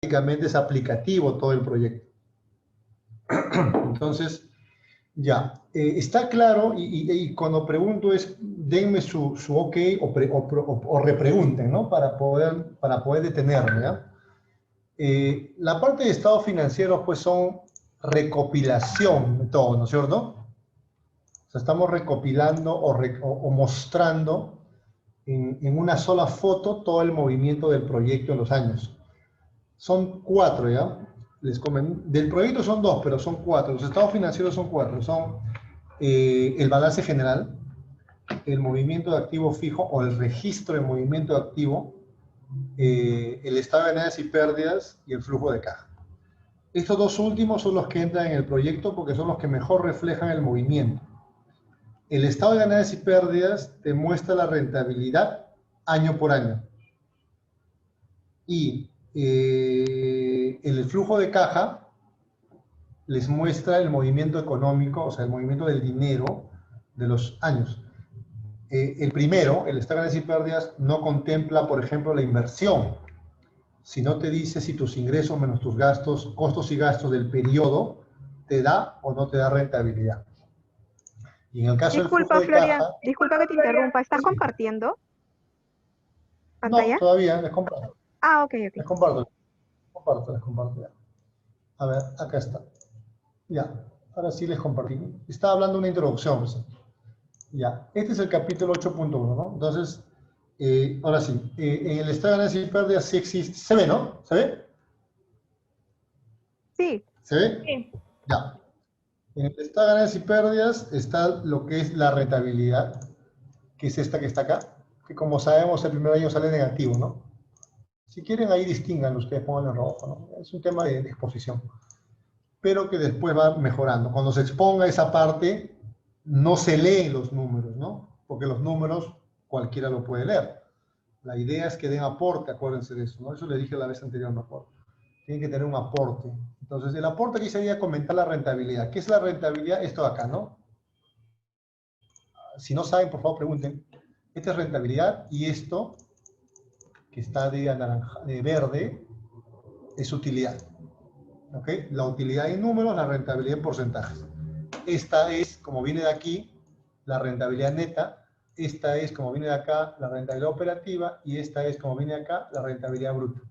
prácticamente es aplicativo todo el proyecto. Entonces, ya, está claro, y cuando pregunto es, denme su ok o repregunten, ¿no? Para poder detenerme, ¿ya? La parte de estados financieros, pues, son recopilación de todo, ¿no es cierto? O sea, estamos recopilando o mostrando en una sola foto todo el movimiento del proyecto en los años. Son 4, ¿ya? Les comento. Del proyecto son 2, pero son 4. Los estados financieros son 4. Son el balance general, el movimiento de activo fijo o el registro de movimiento de activo, el estado de ganancias y pérdidas y el flujo de caja. Estos 2 últimos son los que entran en el proyecto porque son los que mejor reflejan el movimiento. El estado de ganancias y pérdidas te muestra la rentabilidad año por año. Y el flujo de caja les muestra el movimiento económico, o sea, el movimiento del dinero de los años. El primero, el estado de ganancias y pérdidas, no contempla, por ejemplo, la inversión, sino te dice si tus ingresos menos tus gastos, costos y gastos del periodo, te da o no te da rentabilidad. Y en el caso del flujo de Florian, caja... disculpa que te interrumpa. ¿Estás compartiendo No, pantalla? todavía, les comparto. Ah, ok. Les comparto ya. A ver, acá está. Ya, ahora sí les compartí. Estaba hablando de una introducción. ¿Sí? Ya, este es el capítulo 8.1, ¿no? Entonces, ahora sí, en el estado de ganancias y pérdidas sí existe. ¿Se ve, no? ¿Se ve? Sí. ¿Se ve? Sí. Ya. En el estado de ganancias y pérdidas está lo que es la rentabilidad, que es esta que está acá, que como sabemos el primer año sale negativo, ¿no? Si quieren ahí distingan, ustedes pongan en rojo, ¿no? Es un tema de exposición, pero que después va mejorando. Cuando se exponga esa parte, no se leen los números, ¿no? Porque los números cualquiera lo puede leer. La idea es que den aporte, acuérdense de eso, ¿no? Eso le dije la vez anterior, no aporte. Tienen que tener un aporte. Entonces, el aporte aquí sería comentar la rentabilidad. ¿Qué es la rentabilidad? Esto de acá, ¿no? Si no saben, por favor, pregunten. Esta es rentabilidad y esto, que está de verde, es utilidad. ¿Ok? La utilidad en números, la rentabilidad en porcentajes. Esta es, como viene de aquí, la rentabilidad neta. Esta es, como viene de acá, la rentabilidad operativa. Y esta es, como viene de acá, la rentabilidad bruta.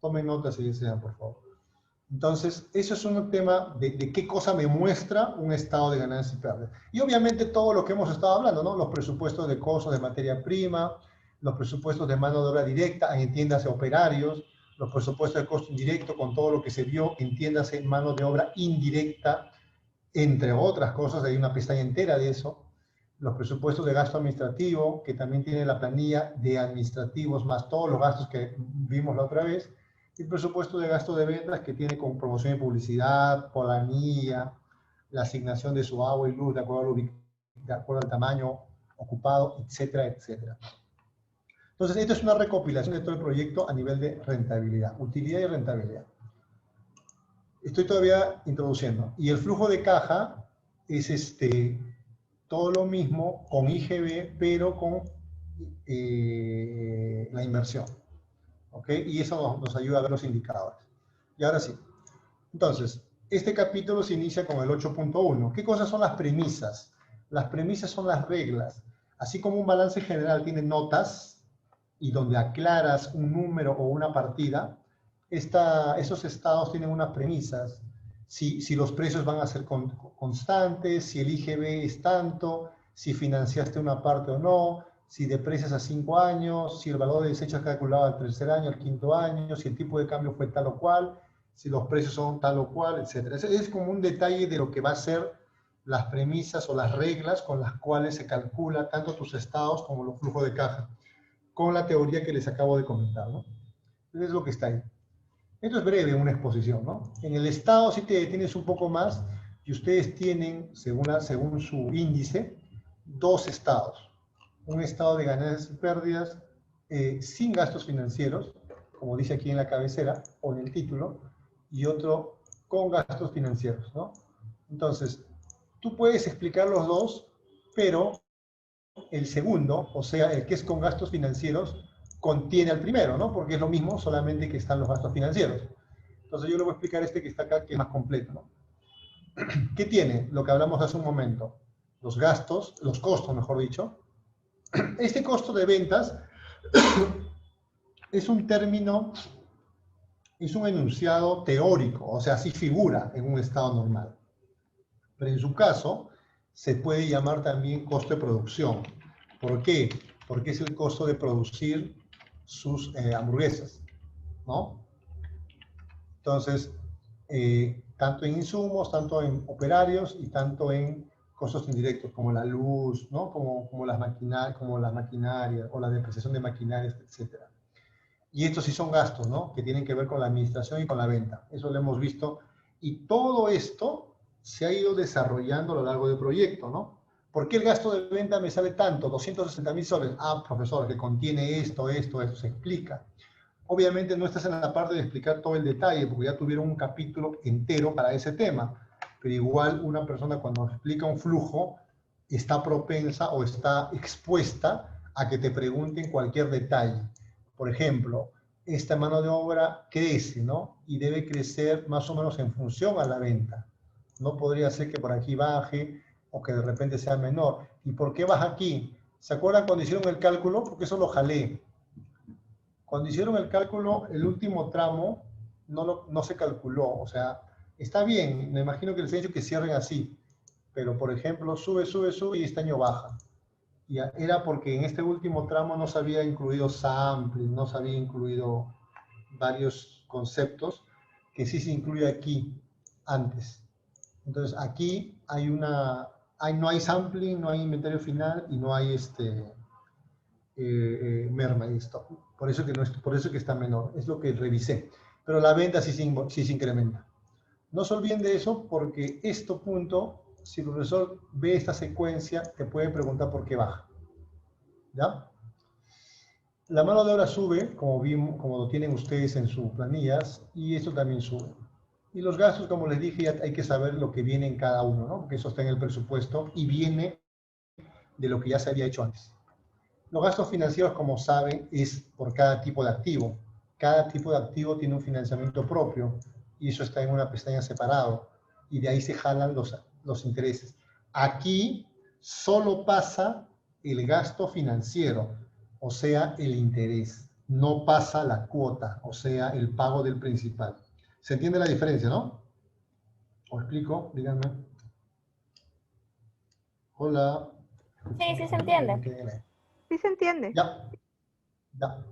Tomen nota si desean, por favor. Entonces, eso es un tema de qué cosa me muestra un estado de ganancias y pérdidas. Y obviamente todo lo que hemos estado hablando, ¿no? Los presupuestos de costos de materia prima, los presupuestos de mano de obra directa, entiéndase operarios, los presupuestos de costo indirecto con todo lo que se vio, entiéndase mano de obra indirecta, entre otras cosas, hay una pestaña entera de eso. Los presupuestos de gasto administrativo, que también tiene la planilla de administrativos, más todos los gastos que vimos la otra vez. El presupuesto de gasto de ventas que tiene con promoción y publicidad, polanía, la asignación de su agua y luz de acuerdo al tamaño ocupado, etcétera, etcétera. Entonces, esto es una recopilación de todo el proyecto a nivel de rentabilidad, utilidad y rentabilidad. Estoy todavía introduciendo. Y el flujo de caja es todo lo mismo con IGB, pero con la inversión. ¿Ok? Y eso nos ayuda a ver los indicadores. Y ahora sí. Entonces, este capítulo se inicia con el 8.1. ¿Qué cosas son las premisas? Las premisas son las reglas. Así como un balance general tiene notas y donde aclaras un número o una partida, esos estados tienen unas premisas. Si los precios van a ser constantes, si el IGB es tanto, si financiaste una parte o no, si deprecias a 5 años, si el valor de desecho es calculado al tercer año, al quinto año, si el tipo de cambio fue tal o cual, si los precios son tal o cual, etc. Es como un detalle de lo que va a ser las premisas o las reglas con las cuales se calcula tanto tus estados como los flujos de caja, con la teoría que les acabo de comentar, ¿no? Eso es lo que está ahí. Esto es breve, una exposición, ¿no? En el estado sí te detienes un poco más y ustedes tienen, según su índice, 2 estados. Un estado de ganancias y pérdidas sin gastos financieros, como dice aquí en la cabecera o en el título, y otro con gastos financieros, ¿no? Entonces, tú puedes explicar los dos, pero el segundo, o sea, el que es con gastos financieros, contiene al primero, ¿no? Porque es lo mismo, solamente que están los gastos financieros. Entonces yo le voy a explicar este que está acá, que es más completo, ¿no? ¿Qué tiene? Lo que hablamos hace un momento. Los gastos, los costos, mejor dicho. Este costo de ventas es un término, es un enunciado teórico, o sea, sí figura en un estado normal. Pero en su caso, se puede llamar también costo de producción. ¿Por qué? Porque es el costo de producir sus hamburguesas, ¿no? Entonces, tanto en insumos, tanto en operarios y tanto en costos indirectos, como la luz, ¿no? Como las maquinarias o la depreciación de maquinarias, etc. Y estos sí son gastos, ¿no? Que tienen que ver con la administración y con la venta. Eso lo hemos visto. Y todo esto se ha ido desarrollando a lo largo del proyecto, ¿no? ¿Por qué el gasto de venta me sale tanto? 260.000 soles. Ah, profesor, que contiene esto, se explica. Obviamente no estás en la parte de explicar todo el detalle, porque ya tuvieron un capítulo entero para ese tema. Pero igual una persona cuando explica un flujo está propensa o está expuesta a que te pregunten cualquier detalle. Por ejemplo, esta mano de obra crece, ¿no? Y debe crecer más o menos en función a la venta. No podría ser que por aquí baje o que de repente sea menor. ¿Y por qué baja aquí? ¿Se acuerdan cuando hicieron el cálculo? Porque eso lo jalé. Cuando hicieron el cálculo, el último tramo no se calculó. O sea, está bien, me imagino que les he dicho que cierren así. Pero, por ejemplo, sube y este año baja. Y era porque en este último tramo no se había incluido sampling, no se había incluido varios conceptos que sí se incluye aquí antes. Entonces aquí no hay sampling, no hay inventario final y no hay merma y stock. Por eso que está menor, es lo que revisé. Pero la venta sí se incrementa. No se olviden de eso porque si el profesor ve esta secuencia, te puede preguntar por qué baja. ¿Ya? La mano de obra sube, como lo tienen ustedes en sus planillas, y esto también sube. Y los gastos, como les dije, ya hay que saber lo que viene en cada uno, ¿no? Porque eso está en el presupuesto y viene de lo que ya se había hecho antes. Los gastos financieros, como saben, es por cada tipo de activo. Cada tipo de activo tiene un financiamiento propio y eso está en una pestaña separado. Y de ahí se jalan los intereses. Aquí solo pasa el gasto financiero, o sea, el interés. No pasa la cuota, o sea, el pago del principal. ¿Se entiende la diferencia, no? ¿Os explico? Díganme. Hola. Sí, sí se entiende. ¿Sí se entiende? Ya, ya.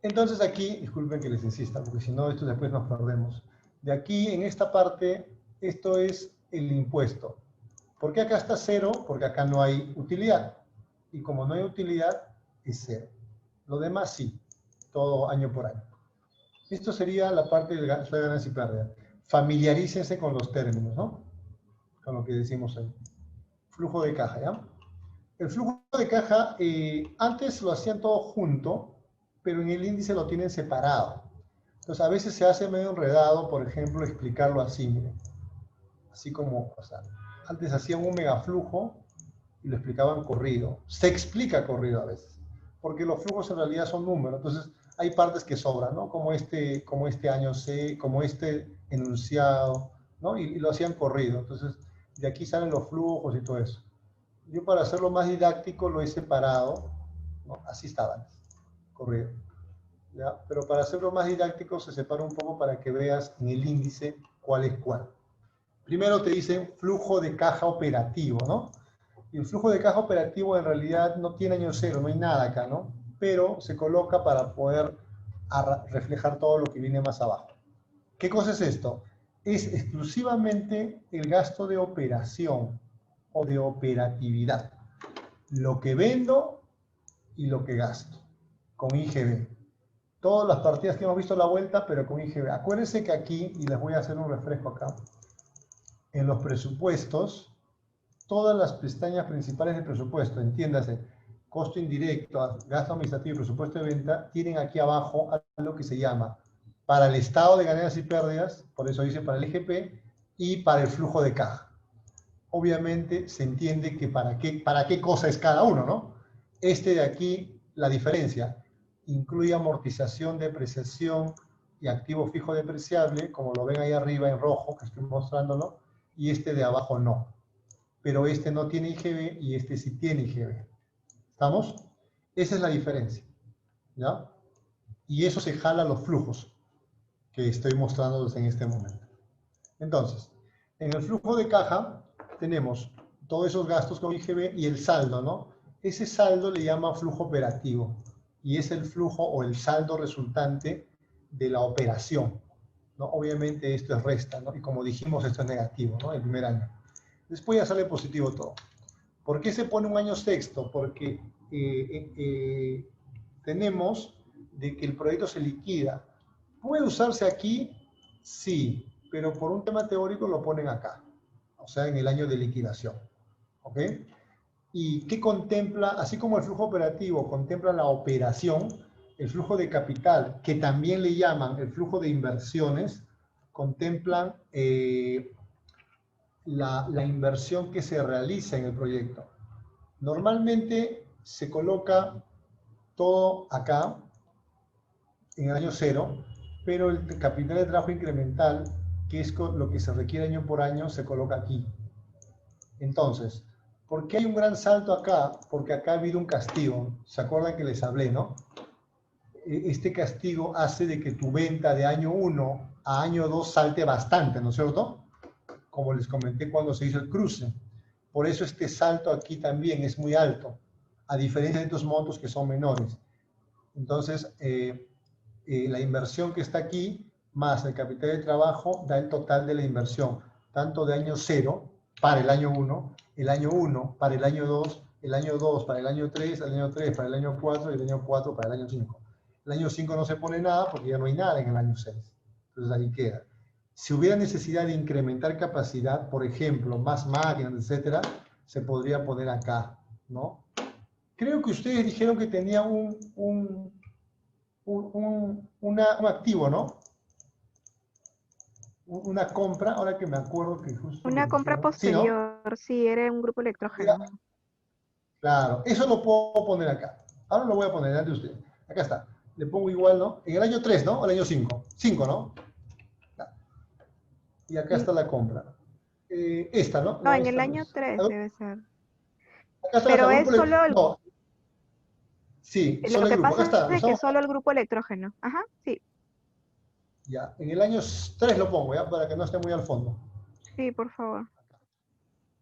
Entonces aquí, disculpen que les insista, porque si no, esto después nos perdemos. De aquí, en esta parte, esto es el impuesto. ¿Por qué acá está cero? Porque acá no hay utilidad. Y como no hay utilidad, es cero. Lo demás sí, todo año por año. Esto sería la parte del gasto de ganancia y pérdida. Familiarícense con los términos, ¿no? Con lo que decimos ahí. Flujo de caja, ¿ya? El flujo de caja, antes lo hacían todo junto, pero en el índice lo tienen separado. Entonces, a veces se hace medio enredado, por ejemplo, explicarlo así, miren. Así como, o sea, antes hacían un megaflujo y lo explicaban corrido. Se explica corrido a veces, porque los flujos en realidad son números. Entonces, hay partes que sobran, ¿no? Como este año C, como este enunciado, ¿no? Y lo hacían corrido. Entonces, de aquí salen los flujos y todo eso. Yo para hacerlo más didáctico lo he separado, ¿no? Así estaban, corrido. ¿Ya? Pero para hacerlo más didáctico se separa un poco para que veas en el índice cuál es cuál. Primero te dicen flujo de caja operativo, ¿no? Y el flujo de caja operativo en realidad no tiene año cero, no hay nada acá, ¿no? Pero se coloca para poder reflejar todo lo que viene más abajo. ¿Qué cosa es esto? Es exclusivamente el gasto de operación o de operatividad. Lo que vendo y lo que gasto con IGB. Todas las partidas que hemos visto a la vuelta, pero con IGB. Acuérdense que aquí, y les voy a hacer un refresco acá, en los presupuestos, todas las pestañas principales del presupuesto, entiéndase, costo indirecto, gasto administrativo y presupuesto de venta, tienen aquí abajo algo que se llama para el estado de ganancias y pérdidas, por eso dice para el IGP, y para el flujo de caja. Obviamente se entiende que para qué cosa es cada uno, ¿no? Este de aquí, la diferencia, incluye amortización, depreciación y activo fijo depreciable, como lo ven ahí arriba en rojo, que estoy mostrándolo, y este de abajo no. Pero este no tiene IGB y este sí tiene IGB. ¿Estamos? Esa es la diferencia, ¿ya? Y eso se jala los flujos que estoy mostrándoles en este momento. Entonces, en el flujo de caja tenemos todos esos gastos con IGB y el saldo, ¿no? Ese saldo le llama flujo operativo y es el flujo o el saldo resultante de la operación, ¿no? Obviamente esto es resta, ¿no? Y como dijimos, esto es negativo, ¿no? El primer año. Después ya sale positivo todo. ¿Por qué se pone un año sexto? Porque tenemos de que el proyecto se liquida. ¿Puede usarse aquí? Sí, pero por un tema teórico lo ponen acá, o sea, en el año de liquidación. ¿Ok? ¿Y qué contempla? Así como el flujo operativo contempla la operación, el flujo de capital, que también le llaman el flujo de inversiones, contemplan la inversión que se realiza en el proyecto. Normalmente se coloca todo acá, en el año cero, pero el capital de trabajo incremental, que es lo que se requiere año por año, se coloca aquí. Entonces, ¿por qué hay un gran salto acá? Porque acá ha habido un castigo. ¿Se acuerdan que les hablé, no? Este castigo hace de que tu venta de año 1 a año 2 salte bastante, ¿no es cierto? Como les comenté cuando se hizo el cruce. Por eso este salto aquí también es muy alto, a diferencia de estos montos que son menores. Entonces, la inversión que está aquí, más el capital de trabajo, da el total de la inversión, tanto de año 0 para el año 1, el año 1 para el año 2, el año 2 para el año 3, el año 3 para el año 4 y el año 4 para el año 5. El año 5 no se pone nada porque ya no hay nada en el año 6. Entonces ahí queda. Si hubiera necesidad de incrementar capacidad, por ejemplo, más máquinas, etcétera, se podría poner acá, ¿no? Creo que ustedes dijeron que tenía un activo, ¿no? Una compra, ahora que me acuerdo que justo lo Una compra dijeron. Sí, ¿no? posterior, sí, era un grupo Mira, electrógeno. claro, eso lo puedo poner acá. Ahora lo voy a poner delante de ustedes. Acá está. Le pongo igual, ¿no? En el año 3, ¿no? O el año 5. 5, ¿no? Y acá Mm, está la compra. Esta, ¿no? No, No, en el esta no año es. 3 debe ser. Acá está Pero el es grupo. solo No, sí, lo solo el que grupo. Acá pasa está. Lo es que estamos. solo el grupo electrógeno. Ajá, sí, Ya, en el año 3 lo pongo, ¿ya? Para que no esté muy al fondo. sí, por favor.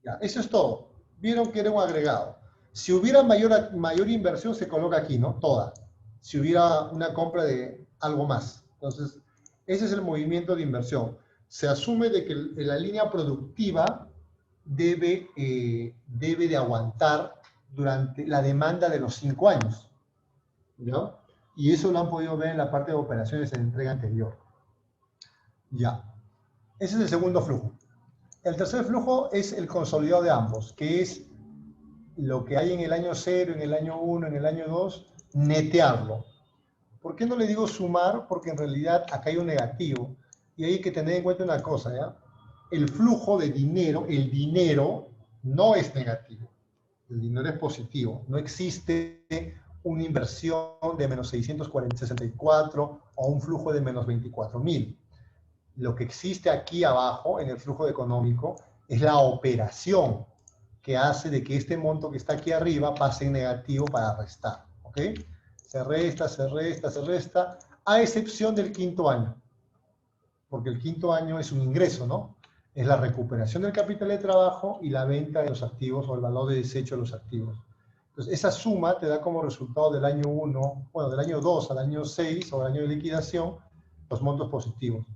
Ya, eso es todo. Vieron que era un agregado. Si hubiera mayor inversión, se coloca aquí, ¿no? Toda. Si hubiera una compra de algo más. Entonces, ese es el movimiento de inversión. Se asume de que la línea productiva debe de aguantar durante la demanda de los 5 años. ¿Ya? Y eso lo han podido ver en la parte de operaciones en la entrega anterior. Ya. Ese es el segundo flujo. El tercer flujo es el consolidado de ambos, que es lo que hay en el año 0, en el año 1, en el año 2, netearlo. ¿Por qué no le digo sumar? Porque en realidad acá hay un negativo. Y hay que tener en cuenta una cosa, ¿ya? El flujo de dinero, el dinero no es negativo. El dinero es positivo. No existe una inversión de menos 664 o un flujo de menos 24.000. Lo que existe aquí abajo en el flujo económico es la operación que hace de que este monto que está aquí arriba pase en negativo para restar. ¿Ok? Se resta, se resta, se resta, a excepción del quinto año. Porque el quinto año es un ingreso, ¿no? Es la recuperación del capital de trabajo y la venta de los activos o el valor de desecho de los activos. Entonces, esa suma te da como resultado del año 1, bueno, del año 2 al año 6 o al año de liquidación, los montos positivos.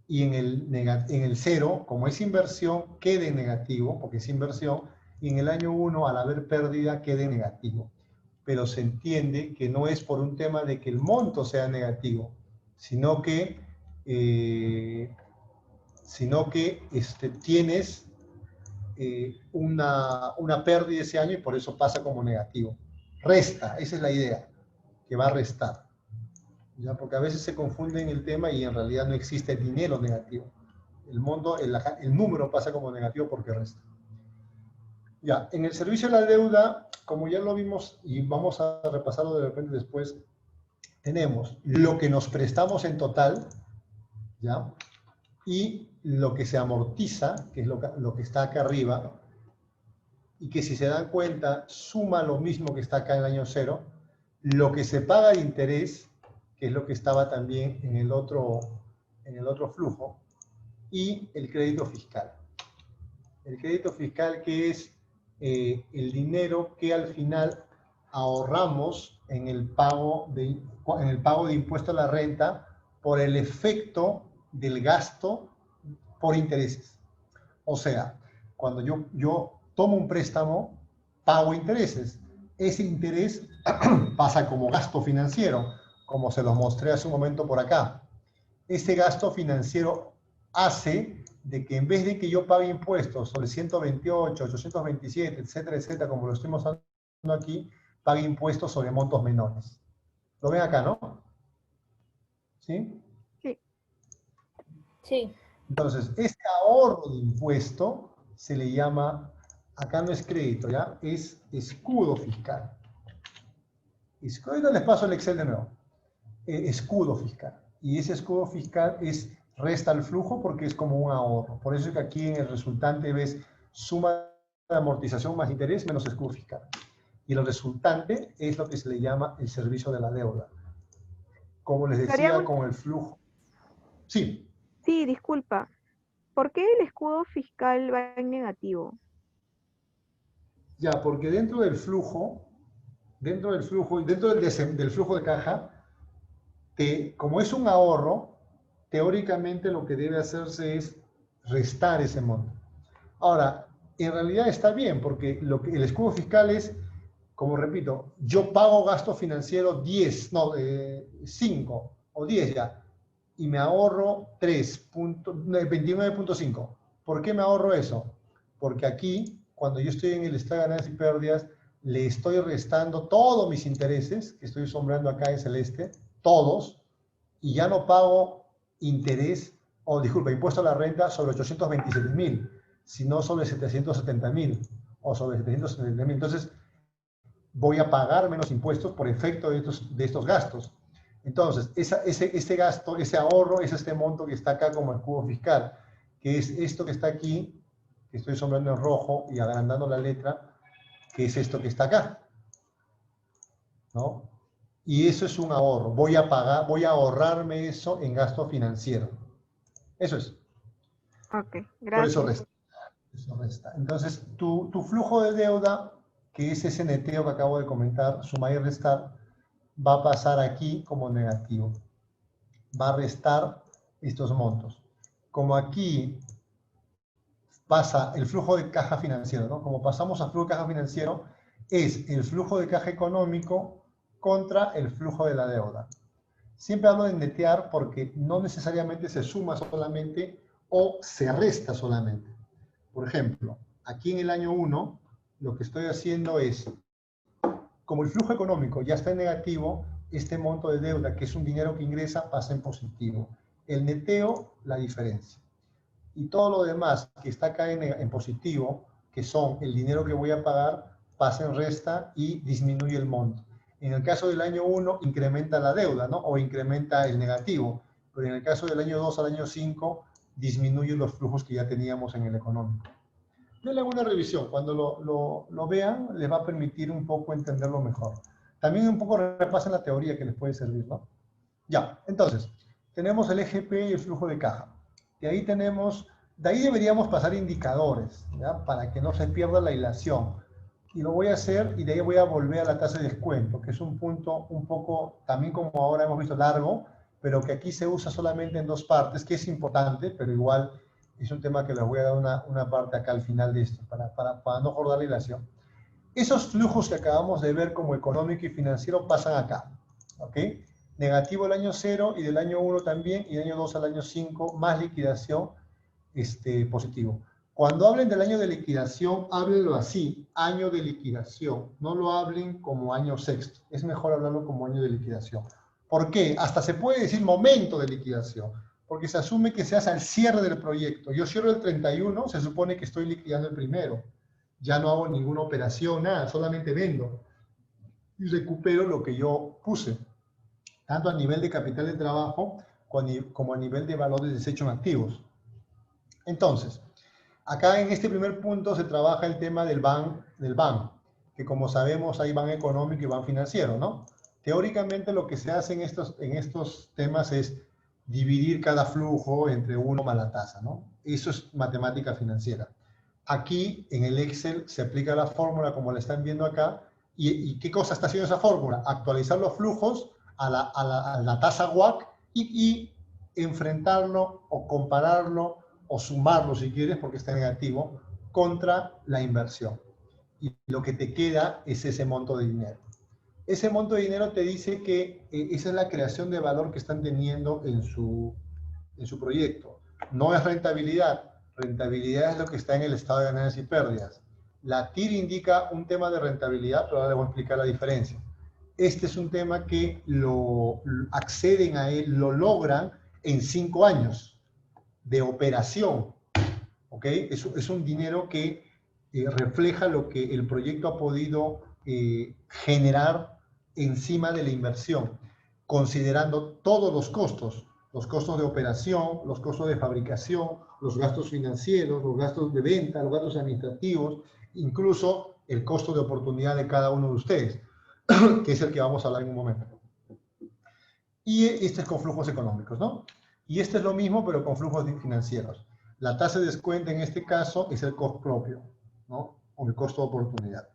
Y en el 0, como es inversión, quede en negativo, porque es inversión, y en el año 1, al haber pérdida, quede en negativo. Pero se entiende que no es por un tema de que el monto sea negativo, sino que tienes una pérdida ese año y por eso pasa como negativo. Resta, esa es la idea, que va a restar. ¿Ya? Porque a veces se confunden el tema y en realidad no existe dinero negativo. El número pasa como negativo porque resta. Ya, en el servicio de la deuda, como ya lo vimos y vamos a repasarlo de repente después, tenemos lo que nos prestamos en total, ¿ya? Y lo que se amortiza, que es lo que está acá arriba, y que si se dan cuenta, suma lo mismo que está acá en el año 0, lo que se paga de interés, que es lo que estaba también en el otro flujo, y el crédito fiscal. El crédito fiscal, que es el dinero que al final ahorramos en el pago de impuesto a la renta por el efecto del gasto por intereses. O sea, cuando yo tomo un préstamo, pago intereses. Ese interés pasa como gasto financiero, como se los mostré hace un momento por acá. Ese gasto financiero hace de que en vez de que yo pague impuestos sobre 128, 827, etcétera, etcétera, como lo estoy mostrando aquí, pague impuestos sobre montos menores. Lo ven acá, ¿no? ¿Sí? Sí. Sí. Entonces, ese ahorro de impuesto se le llama, acá no es crédito, ¿ya? Es escudo fiscal. Ahorita les paso el Excel de nuevo. Escudo fiscal. Y ese escudo fiscal resta el flujo porque es como un ahorro. Por eso es que aquí en el resultante ves suma de amortización más interés menos escudo fiscal. Y el resultante es lo que se le llama el servicio de la deuda. Como les decía, Haríamos- con el flujo. Sí, Sí, disculpa. ¿Por qué el escudo fiscal va en negativo? ya, porque dentro del flujo y dentro del flujo de caja, como es un ahorro, teóricamente lo que debe hacerse es restar ese monto. Ahora, en realidad está bien, porque el escudo fiscal es, como repito, yo pago gasto financiero 5 o 10 ya, y me ahorro 29.5. ¿Por qué me ahorro eso? Porque aquí, cuando yo estoy en el estado de ganancias y pérdidas, le estoy restando todos mis intereses, que estoy sombrando acá en celeste, todos, y ya no pago interés, o disculpa, impuesto a la renta sobre 827.000, sino sobre 770.000 o sobre 770.000. Entonces, voy a pagar menos impuestos por efecto de estos gastos. Entonces, ese gasto, ese ahorro, es este monto que está acá como escudo fiscal, que es esto que está aquí, que estoy sombrando en rojo y agrandando la letra, que es esto que está acá, ¿no? Y eso es un ahorro. Voy a ahorrarme eso en gasto financiero. Eso es. Ok, Por eso gracias. resta. Eso resta. Entonces, tu flujo de deuda, que es ese neteo que acabo de comentar, sumar y restar, va a pasar aquí como negativo. Va a restar estos montos. Como aquí pasa el flujo de caja financiero, ¿no? Como pasamos a flujo de caja financiero, es el flujo de caja económico contra el flujo de la deuda. Siempre hablo de netear porque no necesariamente se suma solamente o se resta solamente. Por ejemplo, aquí en el año 1, lo que estoy haciendo es, como el flujo económico ya está en negativo, este monto de deuda, que es un dinero que ingresa, pasa en positivo. El neteo, la diferencia. Y todo lo demás que está acá en positivo, que son el dinero que voy a pagar, pasa en resta y disminuye el monto. En el caso del año 1, incrementa la deuda, ¿no? O incrementa el negativo. Pero en el caso del año 2 al año 5, disminuye los flujos que ya teníamos en el económico. Denle una revisión. Cuando lo vean, les va a permitir un poco entenderlo mejor. También un poco repasen la teoría que les puede servir, ¿no? Ya, entonces, tenemos el EGP y el flujo de caja. De ahí deberíamos pasar indicadores, ¿ya? Para que no se pierda la hilación. Y lo voy a hacer y de ahí voy a volver a la tasa de descuento, que es un punto un poco, también como ahora hemos visto, largo, pero que aquí se usa solamente en dos partes, que es importante, pero igual es un tema que les voy a dar una parte acá al final de esto, para no acordar la hilación. Esos flujos que acabamos de ver como económico y financiero pasan acá, ¿ok? Negativo el año 0 y del año 1 también, y del año 2 al año 5, más liquidación, positivo. Cuando hablen del año de liquidación, háblenlo así, año de liquidación. No lo hablen como año sexto. Es mejor hablarlo como año de liquidación. ¿Por qué? Hasta se puede decir momento de liquidación, porque se asume que se hace al cierre del proyecto. Yo cierro el 31, se supone que estoy liquidando el primero. Ya no hago ninguna operación, nada, solamente vendo y recupero lo que yo puse, tanto a nivel de capital de trabajo como a nivel de valores de desecho en activos. Entonces, acá en este primer punto se trabaja el tema del BAN, que como sabemos hay BAN económico y BAN financiero, ¿no? Teóricamente lo que se hace en estos temas es dividir cada flujo entre uno más la tasa, ¿no? Eso es matemática financiera. Aquí en el Excel se aplica la fórmula como la están viendo acá. ¿Y qué cosa está haciendo esa fórmula? Actualizar los flujos a la tasa WACC y enfrentarlo o compararlo o sumarlo si quieres porque está negativo contra la inversión. Y lo que te queda es ese monto de dinero. Ese monto de dinero te dice que esa es la creación de valor que están teniendo en su proyecto. No es rentabilidad. Rentabilidad es lo que está en el estado de ganancias y pérdidas. La TIR indica un tema de rentabilidad, pero ahora les voy a explicar la diferencia. Este es un tema que acceden a él, lo logran en 5 años de operación. ¿Ok? Es un dinero que refleja lo que el proyecto ha podido generar encima de la inversión, considerando todos los costos de operación, los costos de fabricación, los gastos financieros, los gastos de venta, los gastos administrativos, incluso el costo de oportunidad de cada uno de ustedes, que es el que vamos a hablar en un momento. Y este es con flujos económicos, ¿no? Y este es lo mismo, pero con flujos financieros. La tasa de descuento en este caso es el costo propio, ¿no? O el costo de oportunidad.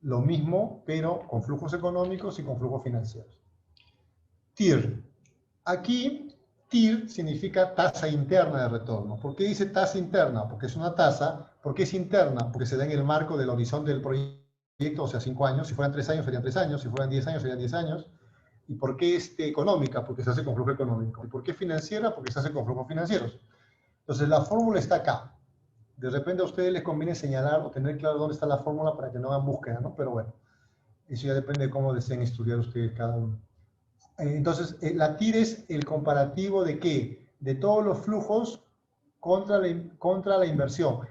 Lo mismo, pero con flujos económicos y con flujos financieros. TIR. Aquí, TIR significa tasa interna de retorno. ¿Por qué dice tasa interna? Porque es una tasa. ¿Por qué es interna? Porque se da en el marco del horizonte del proyecto, o sea, 5 años. Si fueran 3 años, serían 3 años. Si fueran 10 años, serían 10 años. ¿Y por qué económica? Porque se hace con flujo económico. ¿Y por qué financiera? Porque se hace con flujos financieros. Entonces, la fórmula está acá. De repente a ustedes les conviene señalar o tener claro dónde está la fórmula para que no hagan búsqueda, ¿no? Pero bueno, eso ya depende de cómo deseen estudiar ustedes cada uno. Entonces, la TIR es el comparativo de ¿qué? De todos los flujos contra la inversión.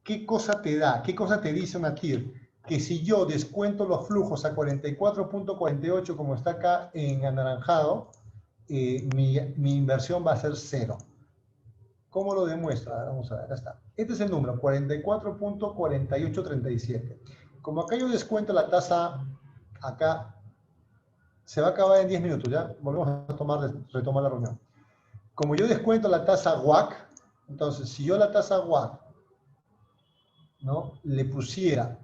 ¿Qué cosa te da? ¿Qué cosa te dice una TIR? Que si yo descuento los flujos a 44.48, como está acá en anaranjado, mi inversión va a ser 0. ¿Cómo lo demuestra? Vamos a ver, acá está. Este es el número, 44.4837. Como acá yo descuento la tasa, acá se va a acabar en 10 minutos, ¿ya? Volvemos a retomar la reunión. Como yo descuento la tasa WACC, entonces si yo la tasa WACC, ¿no? Le pusiera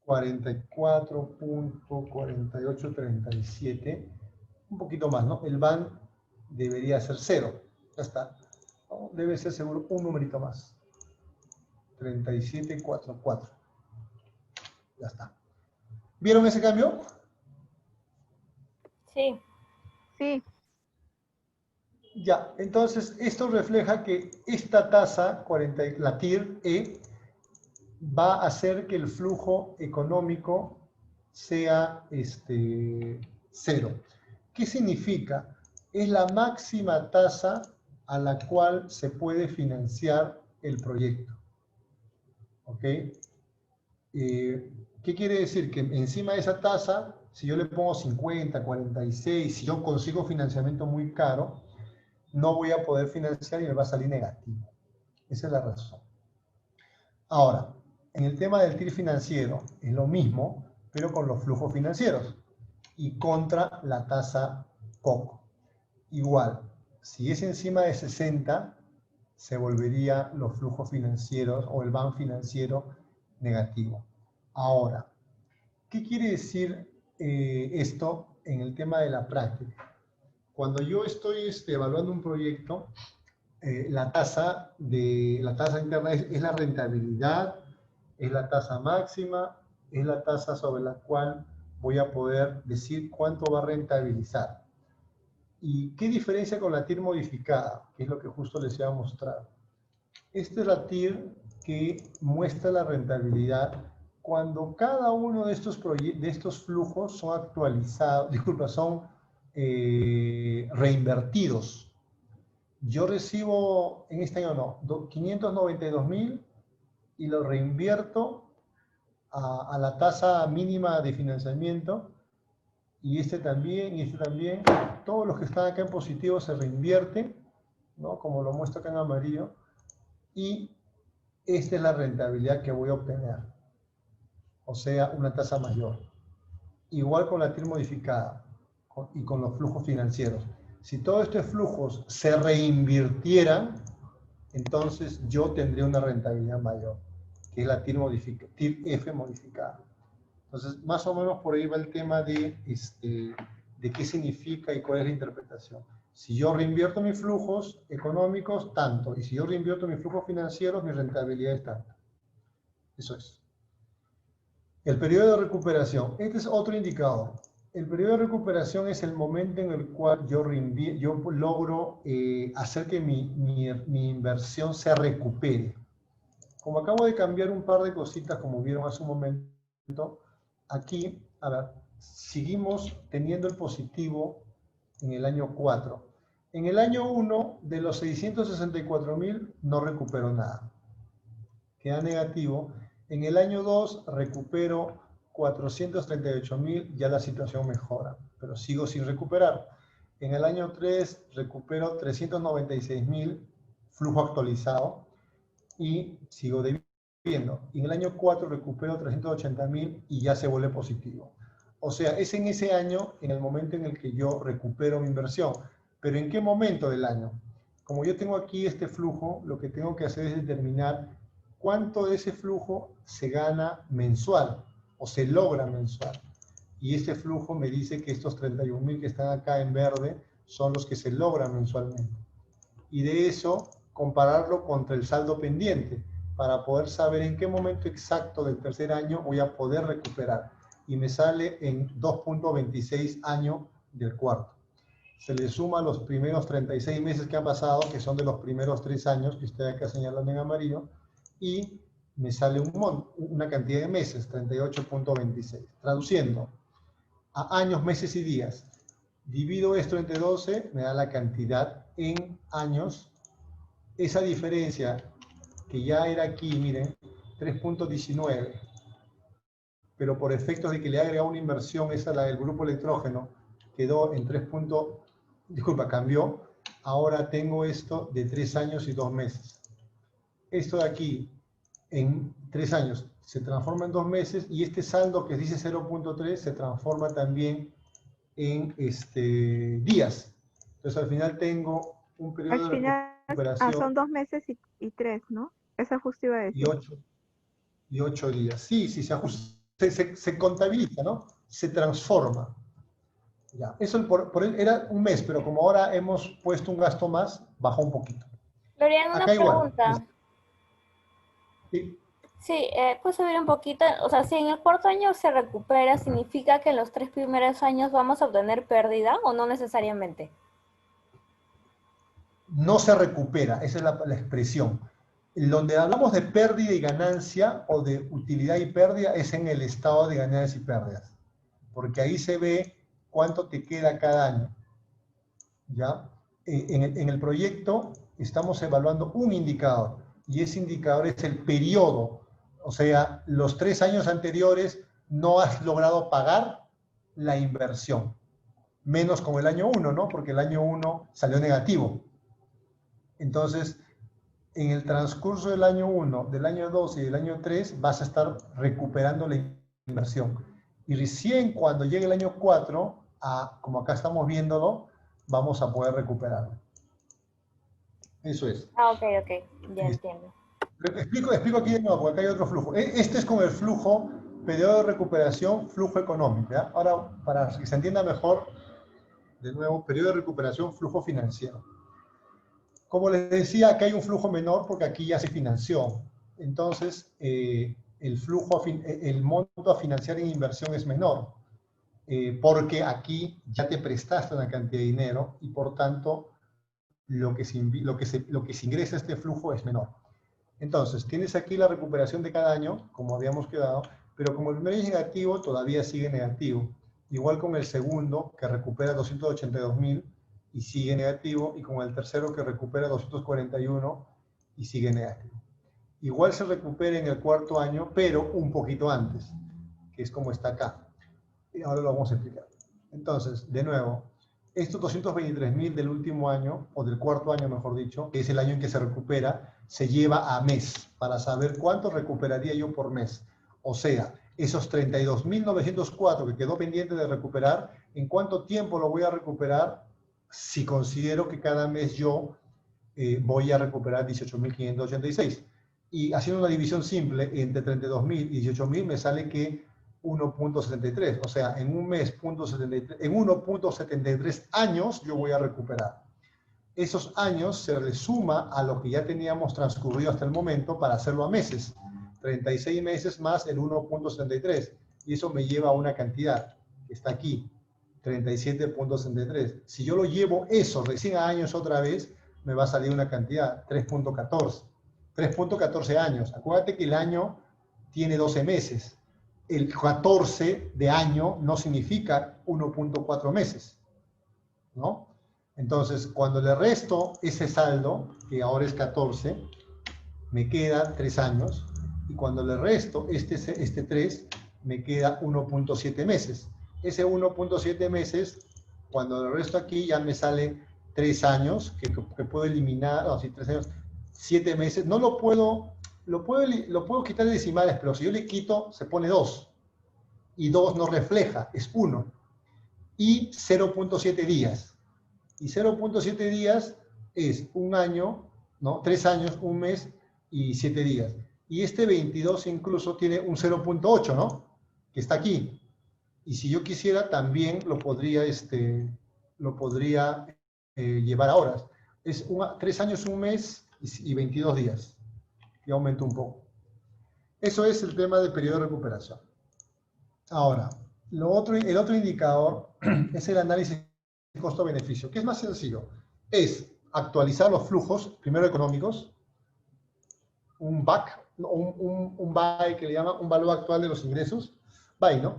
44.4837, un poquito más, ¿no? El BAN debería ser 0. Ya está. ¿No? Debe ser seguro un numerito más. 3744. Ya está. ¿Vieron ese cambio? Sí. Sí, Ya, entonces esto refleja que esta tasa, la TIR E, va a hacer que el flujo económico sea 0. ¿Qué significa? Es la máxima tasa a la cual se puede financiar el proyecto. ¿Ok? ¿Qué quiere decir? Que encima de esa tasa, si yo le pongo 50, 46, si yo consigo financiamiento muy caro, no voy a poder financiar y me va a salir negativo. Esa es la razón. Ahora, en el tema del TIR financiero es lo mismo, pero con los flujos financieros y contra la tasa POC. Igual, si es encima de 60, se volvería los flujos financieros o el BAN financiero negativo. Ahora, ¿qué quiere decir esto en el tema de la práctica? Cuando yo estoy evaluando un proyecto, la tasa interna es la rentabilidad, es la tasa máxima, es la tasa sobre la cual voy a poder decir cuánto va a rentabilizar. ¿Y qué diferencia con la TIR modificada? Que es lo que justo les iba a mostrar. Esta es la TIR que muestra la rentabilidad cuando cada uno de estos flujos son actualizados, son reinvertidos. Yo recibo, en este año no, 592.000 y lo reinvierto a la tasa mínima de financiamiento y este también, y este también. Todos los que están acá en positivo se reinvierten, ¿no? Como lo muestro acá en amarillo, y esta es la rentabilidad que voy a obtener, o sea, una tasa mayor. Igual con la TIR modificada y con los flujos financieros. Si todos estos flujos se reinvirtieran, entonces yo tendría una rentabilidad mayor, que es la TIR F modificada. Entonces, más o menos por ahí va el tema de qué significa y cuál es la interpretación. Si yo reinvierto mis flujos económicos, tanto. Y si yo reinvierto mis flujos financieros, mi rentabilidad es tanto. Eso es. El periodo de recuperación. Este es otro indicador. El periodo de recuperación es el momento en el cual yo logro hacer que mi inversión se recupere. Como acabo de cambiar un par de cositas, como vieron hace un momento, aquí, a ver, seguimos teniendo el positivo en el año 4. En el año 1, de los 664.000, no recupero nada. Queda negativo. En el año 2, recupero 438.000, ya la situación mejora, pero sigo sin recuperar. En el año 3, recupero 396.000, flujo actualizado, y sigo debiendo. Y en el año 4 recupero 380.000 y ya se vuelve positivo. O sea, es en ese año, en el momento en el que yo recupero mi inversión. Pero ¿en qué momento del año? Como yo tengo aquí este flujo, lo que tengo que hacer es determinar cuánto de ese flujo se gana mensual o se logra mensual. Y este flujo me dice que estos 31.000 que están acá en verde son los que se logran mensualmente. Y de eso compararlo contra el saldo pendiente para poder saber en qué momento exacto del tercer año voy a poder recuperar. Y me sale en 2.26 años del cuarto. Se le suma los primeros 36 meses que han pasado, que son de los primeros 3 años, que estoy acá señalando en amarillo, y me sale una cantidad de meses, 38.26. Traduciendo a años, meses y días, divido esto entre 12, me da la cantidad en años. Esa diferencia que ya era aquí, miren, 3.19, pero por efectos de que le he agregado una inversión, esa la del grupo electrógeno, quedó en 3. Cambió. Ahora tengo esto de 3 años y 2 meses. Esto de aquí, en 3 años, se transforma en 2 meses, y este saldo que dice 0.3 se transforma también en días. Entonces al final tengo un Al periodo de final, recuperación son 2 meses y 3, ¿no? Eso justo iba a y decir. 8 días. Sí, sí, se ajusta, se contabiliza, ¿no? Se transforma. Ya. Eso por él era un mes, pero como ahora hemos puesto un gasto más, bajó un poquito. Florian, una Acá igual. pregunta. Sí. Sí, ¿puedes subir un poquito? O sea, si en el cuarto año se recupera, ¿significa que en los 3 primeros años vamos a obtener pérdida o no necesariamente? No se recupera, esa es la expresión. Donde hablamos de pérdida y ganancia, o de utilidad y pérdida, es en el estado de ganancias y pérdidas, porque ahí se ve cuánto te queda cada año. ¿Ya? En el proyecto estamos evaluando un indicador, y ese indicador es el periodo. O sea, los 3 años anteriores no has logrado pagar la inversión, menos con el año 1, ¿no? Porque el año 1 salió negativo. Entonces, en el transcurso del año 1, del año 2 y del año 3 vas a estar recuperando la inversión. Y recién cuando llegue el año 4, como acá estamos viéndolo, vamos a poder recuperarlo. Eso es. Ah, ok, ok, ya entiendo. Explico aquí de nuevo, porque acá hay otro flujo. Este es con el flujo, periodo de recuperación, flujo económico. ¿Ya? Ahora, para que se entienda mejor, de nuevo, periodo de recuperación, flujo financiero. Como les decía, acá hay un flujo menor porque aquí ya se financió. Entonces, el monto a financiar en inversión es menor, porque aquí ya te prestaste una cantidad de dinero y por tanto lo que se ingresa a este flujo es menor. Entonces, tienes aquí la recuperación de cada año, como habíamos quedado, pero como el primer año es negativo, todavía sigue negativo. Igual con el segundo, que recupera 282.000 y sigue negativo, y con el tercero, que recupera 241 y sigue negativo. Igual se recupera en el cuarto año, pero un poquito antes, que es como está acá. Y ahora lo vamos a explicar. Entonces, de nuevo, estos 223.000 del último año, o del cuarto año mejor dicho, que es el año en que se recupera, se lleva a mes, para saber cuánto recuperaría yo por mes. O sea, esos 32.904 que quedó pendiente de recuperar, ¿en cuánto tiempo lo voy a recuperar si considero que cada mes yo voy a recuperar 18.586? Y haciendo una división simple entre 32.000 y 18.000 me sale que 1.73, o sea, en un mes, en 1.73 años yo voy a recuperar. Esos años se le suma a lo que ya teníamos transcurrido hasta el momento para hacerlo a meses. 36 meses más el 1.73, y eso me lleva a una cantidad que está aquí, 37.63. Si yo lo llevo eso recién a años otra vez, me va a salir una cantidad, 3.14. 3.14 años. Acuérdate que el año tiene 12 meses. El 14 de año no significa 1.4 meses, ¿no? Entonces, cuando le resto ese saldo, que ahora es 14, me queda 3 años, y cuando le resto este 3, me queda 1.7 meses. Ese 1.7 meses, cuando le resto aquí, ya me sale 3 años, que puedo eliminar, o si 3 años, 7 meses. No lo puedo quitar de decimales, pero si yo le quito, se pone 2. Y 2 no refleja, es 1. Y 0.7 días. Y 0.7 días es un año, ¿no? 3 años, un mes y 7 días. Y este 22 incluso tiene un 0.8, ¿no? Que está aquí. Y si yo quisiera, también lo podría llevar a horas. Es 3 años, un mes y 22 días. Y aumento un poco. Eso es el tema del periodo de recuperación. Ahora, el otro indicador es el análisis de costo-beneficio, que es más sencillo. Es actualizar los flujos, primero económicos, un BAC, un BAE que le llaman un valor actual de los ingresos, BAE, ¿no?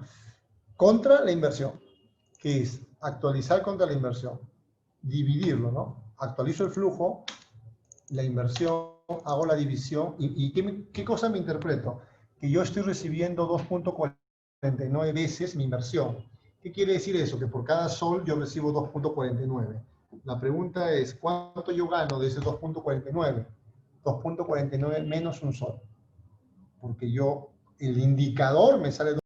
Contra la inversión, que es actualizar contra la inversión, dividirlo, ¿no? Actualizo el flujo, la inversión, hago la división, y ¿qué cosa me interpreto? Que yo estoy recibiendo 2.49 veces mi inversión. ¿Qué quiere decir eso? Que por cada sol yo recibo 2.49. La pregunta es, ¿cuánto yo gano de ese 2.49? 2.49 menos un sol. Porque el indicador me sale